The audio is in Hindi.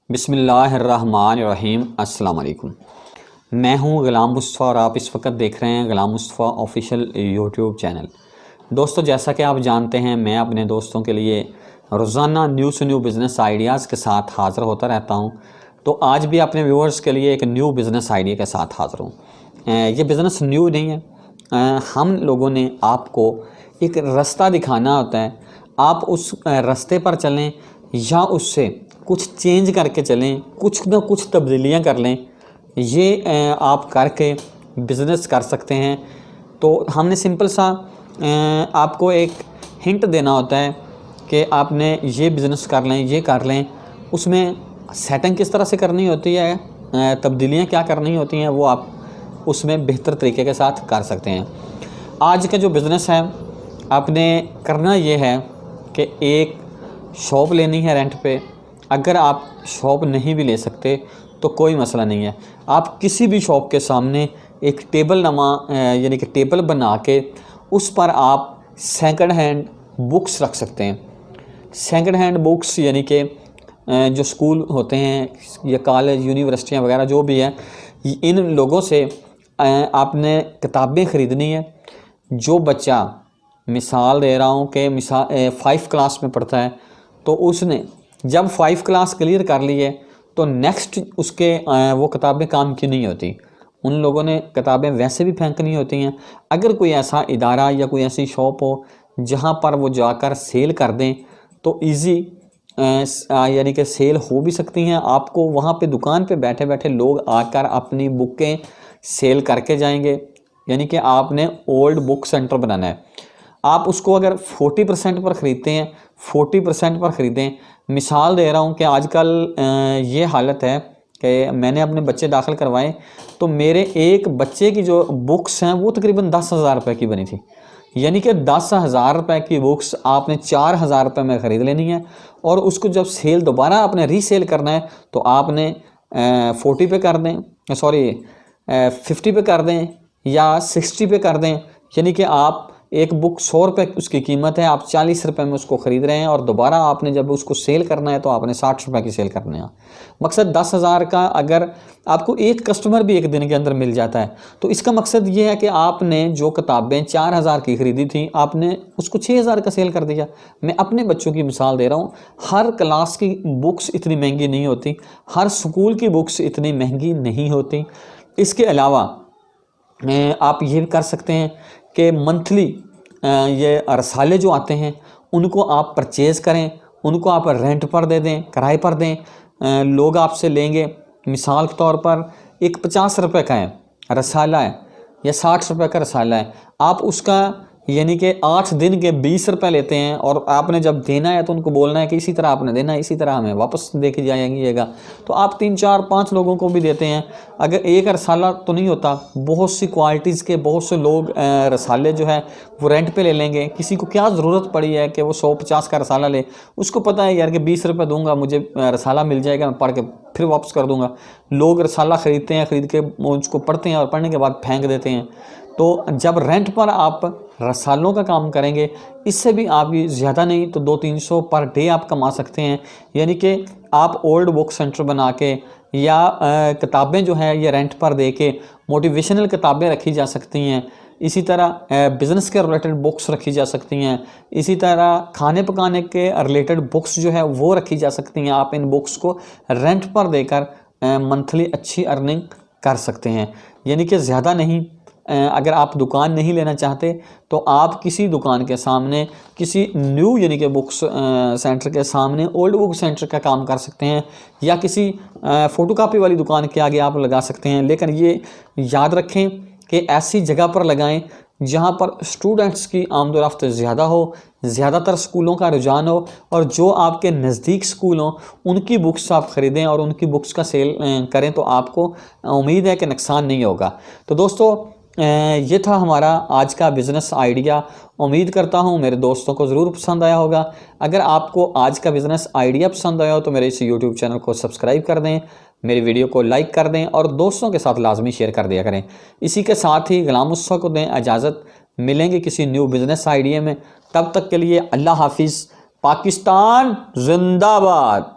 बिस्मिल्लाहिर्रहमानिर्रहीम। अस्सलाम वालेकुम। मैं हूं गुलाम मुस्तफ़ा और आप इस वक्त देख रहे हैं गुलाम मुस्तफ़ा ऑफिशियल यूट्यूब चैनल। दोस्तों, जैसा कि आप जानते हैं, मैं अपने दोस्तों के लिए रोज़ाना न्यू से न्यू बिज़नेस आइडियाज़ के साथ हाज़िर होता रहता हूं। तो आज भी अपने व्यूअर्स के लिए एक न्यू बिज़नेस आइडिया के साथ हाज़िर हूं। ये बिज़नेस न्यू नहीं है। हम लोगों ने आपको एक रास्ता दिखाना होता है। आप उस रास्ते पर चलें या उससे कुछ चेंज करके चलें, कुछ ना कुछ तब्दीलियां कर लें। ये आप करके बिज़नेस कर सकते हैं। तो हमने सिंपल सा आपको एक हिंट देना होता है कि आपने ये बिज़नेस कर लें, ये कर लें। उसमें सेटिंग किस तरह से करनी होती है, तब्दीलियां क्या करनी होती हैं, वो आप उसमें बेहतर तरीके के साथ कर सकते हैं। आज का जो बिज़नेस है, आपने करना ये है कि एक शॉप लेनी है रेंट पे। अगर आप शॉप नहीं भी ले सकते तो कोई मसला नहीं है। आप किसी भी शॉप के सामने एक टेबल यानी कि टेबल बना के उस पर आप सेकंड हैंड बुक्स रख सकते हैं। सेकंड हैंड बुक्स यानी कि जो स्कूल होते हैं या कॉलेज, यूनिवर्सिटियां वगैरह जो भी है, इन लोगों से आपने किताबें ख़रीदनी है। जो बच्चा, मिसाल दे रहा हूँ कि 5 क्लास में पढ़ता है, तो उसने जब 5 क्लास क्लियर कर ली है तो नेक्स्ट उसके वो किताबें काम की नहीं होती। उन लोगों ने किताबें वैसे भी फेंकनी होती हैं। अगर कोई ऐसा इदारा या कोई ऐसी शॉप हो जहाँ पर वो जाकर सेल कर दें तो इजी यानी कि सेल हो भी सकती हैं। आपको वहाँ पे दुकान पे बैठे बैठे लोग आकर अपनी बुकें सेल करके जाएंगे। यानी कि आपने ओल्ड बुक सेंटर बनाना है। आप उसको अगर 40% पर ख़रीदते हैं, 40% पर ख़रीदें। मिसाल दे रहा हूँ कि आजकल ये हालत है कि मैंने अपने बच्चे दाखिल करवाए तो मेरे एक बच्चे की जो बुक्स हैं वो तकरीबन 10,000 रुपये की बनी थी। यानी कि 10,000 रुपये की बुक्स आपने 4,000 रुपये में ख़रीद लेनी है और उसको जब सेल दोबारा आपने रीसेल करना है तो आपने 40 पे कर दें, 50 पे कर दें या 60 पे कर दें। यानी कि आप एक बुक 100 रुपये उसकी कीमत है, आप 40 रुपये में उसको ख़रीद रहे हैं और दोबारा आपने जब उसको सेल करना है तो आपने 60 रुपये की सेल करनी है। मकसद 10,000 का अगर आपको एक कस्टमर भी एक दिन के अंदर मिल जाता है तो इसका मकसद ये है कि आपने जो किताबें 4,000 की ख़रीदी थी आपने उसको 6,000 का सेल कर दिया। मैं अपने बच्चों की मिसाल दे रहा हूँ। हर क्लास की बुक्स इतनी महंगी नहीं होती, हर स्कूल की बुक्स इतनी महंगी नहीं होती। इसके अलावा आप ये भी कर सकते हैं कि मंथली ये रसाले जो आते हैं उनको आप परचेज़ करें, उनको आप रेंट पर दे दें, किराए पर दें। लोग आपसे लेंगे। मिसाल के तौर पर एक 50 रुपये का है रसाला है या 60 रुपये का रसाला है, आप उसका यानी कि 8 दिन के 20 रुपये लेते हैं और आपने जब देना है तो उनको बोलना है कि इसी तरह आपने देना है, इसी तरह हमें वापस दे के जाएंगेगा। तो आप 3, 4, 5 लोगों को भी देते हैं। अगर एक रसाला तो नहीं होता, बहुत सी क्वालिटीज़ के बहुत से लोग रसाले जो है वो रेंट पे ले लेंगे। किसी को क्या ज़रूरत पड़ी है कि वो 150 का रसाला ले, उसको पता है यार कि 20 रुपये दूंगा मुझे रसाला मिल जाएगा, मैं पढ़ के फिर वापस कर दूंगा। लोग रसाला ख़रीदते हैं, ख़रीद के उसको पढ़ते हैं और पढ़ने के बाद फेंक देते हैं। तो जब रेंट पर आप रसालों का काम करेंगे, इससे भी आप ज़्यादा नहीं तो 200-300 पर डे आप कमा सकते हैं। यानी कि आप ओल्ड बुक सेंटर बना के या किताबें जो है ये रेंट पर दे के मोटिवेशनल किताबें रखी जा सकती हैं। इसी तरह बिज़नेस के रिलेटेड बुक्स रखी जा सकती हैं। इसी तरह खाने पकाने के रिलेटेड बुक्स जो है वो रखी जा सकती हैं। आप इन बुक्स को रेंट पर देकर मंथली अच्छी अर्निंग कर सकते हैं। यानी कि ज़्यादा नहीं। अगर आप दुकान नहीं लेना चाहते तो आप किसी दुकान के सामने, किसी न्यू यानी कि बुक्स सेंटर के सामने ओल्ड बुक सेंटर का काम कर सकते हैं या किसी फ़ोटोकॉपी वाली दुकान के आगे आप लगा सकते हैं। लेकिन ये याद रखें कि ऐसी जगह पर लगाएं जहाँ पर स्टूडेंट्स की आमदोरफ्त ज़्यादा हो, ज़्यादातर स्कूलों का रुझान हो और जो आपके नज़दीक स्कूल हों उनकी बुक्स आप ख़रीदें और उनकी बुक्स का सेल करें तो आपको उम्मीद है कि नुकसान नहीं होगा। तो दोस्तों, ये था हमारा आज का बिज़नेस आइडिया। उम्मीद करता हूँ मेरे दोस्तों को ज़रूर पसंद आया होगा। अगर आपको आज का बिज़नेस आइडिया पसंद आया हो तो मेरे इस यूट्यूब चैनल को सब्सक्राइब कर दें, मेरी वीडियो को लाइक कर दें और दोस्तों के साथ लाजमी शेयर कर दिया करें। इसी के साथ ही गुलाम मुस्तफा को दें इजाज़त। मिलेंगे किसी न्यू बिज़नेस आइडिया में। तब तक के लिए अल्लाह हाफिज़। पाकिस्तान जिंदाबाद।